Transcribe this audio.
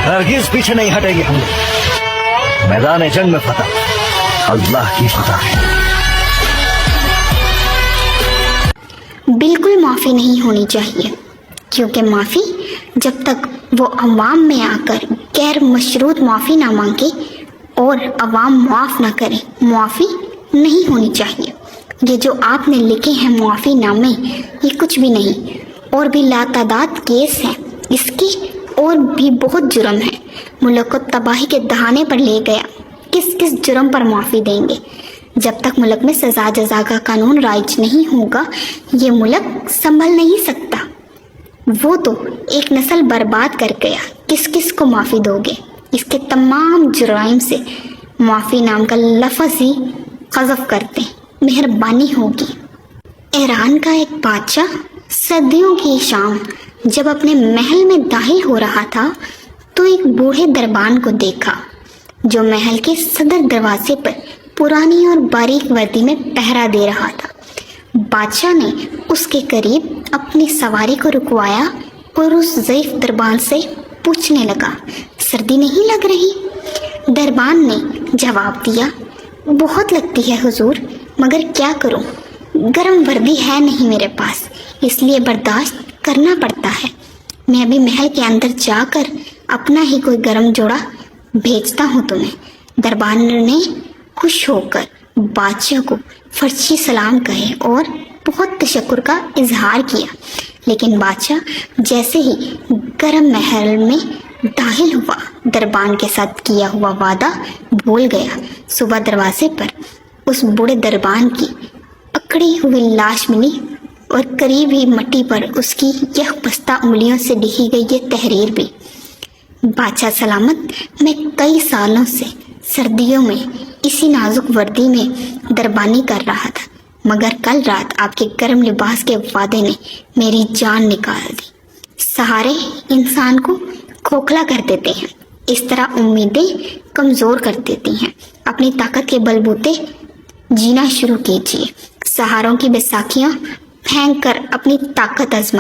ہرگز پیچھے نہیں ہٹے گی ہم لوگ. میدان جنگ میں فتح اللہ کی فتح ہے. بالکل معافی نہیں ہونی چاہیے، کیونکہ معافی جب تک وہ عوام میں آ کر غیر مشروط معافی نہ مانگے اور عوام معاف نہ کرے، معافی نہیں ہونی چاہیے. یہ جو آپ نے لکھے ہیں معافی نامے، یہ کچھ بھی نہیں، اور بھی لاتعداد کیس ہیں اس کے، اور بھی بہت جرم ہیں. ملک کو تباہی کے دہانے پر لے گیا. کس کس جرم پر معافی دیں گے؟ جب تک ملک میں سزا جزا کا قانون رائج نہیں ہوگا یہ ملک سنبھل نہیں سکتا. وہ تو ایک نسل برباد کر گیا، کس کس کو معافی دو گے؟ اس کے تمام جرائم سے معافی نام کا لفظ ہی حذف کرتے، مہربانی ہوگی. ایران کا ایک بادشاہ سردیوں کی شام جب اپنے محل میں داخل ہو رہا تھا تو ایک بوڑھے دربان کو دیکھا جو محل کے صدر دروازے پر پرانی اور باریک وردی میں پہرا دے رہا تھا. بادشاہ نے اس کے قریب اپنی سواری کو رکوایا اور اس ضعیف دربان سے پوچھنے لگا، سردی نہیں لگ رہی؟ دربان نے جواب دیا، بہت لگتی ہے حضور، مگر کیا کروں، گرم وردی ہے نہیں میرے پاس، اس لیے برداشت کرنا پڑتا ہے. میں ابھی محل کے اندر جا کر اپنا ہی کوئی گرم جوڑا بھیجتا ہوں تمہیں. دربان نے خوش ہو کر بادشاہ کو فرشی سلام کہے اور بہت تشکر کا اظہار کیا. لیکن بادشاہ جیسے ہی گرم محل میں داخل ہوا دربان کے ساتھ کیا ہوا وعدہ بھول گیا. صبح دروازے پر اس بوڑھے دربان کی اکڑی ہوئی لاش ملی اور قریب ہی مٹی پر اس کی یک بستہ انگلیوں سے لکھی گئی یہ تحریر بھی، بادشاہ سلامت، میں کئی سالوں سے سردیوں میں اسی نازک وردی میں دربانی کر رہا تھا، مگر کل رات آپ کے گرم لباس کے وعدے نے میری جان نکال دی. سہارے انسان کو کھوکھلا کر دیتے ہیں، اس طرح امیدیں کمزور کر دیتی ہیں. اپنی طاقت کے بلبوتے جینا شروع کیجیے. سہاروں کی بیساکھیاں پھینک کر اپنی طاقت آزمائیے.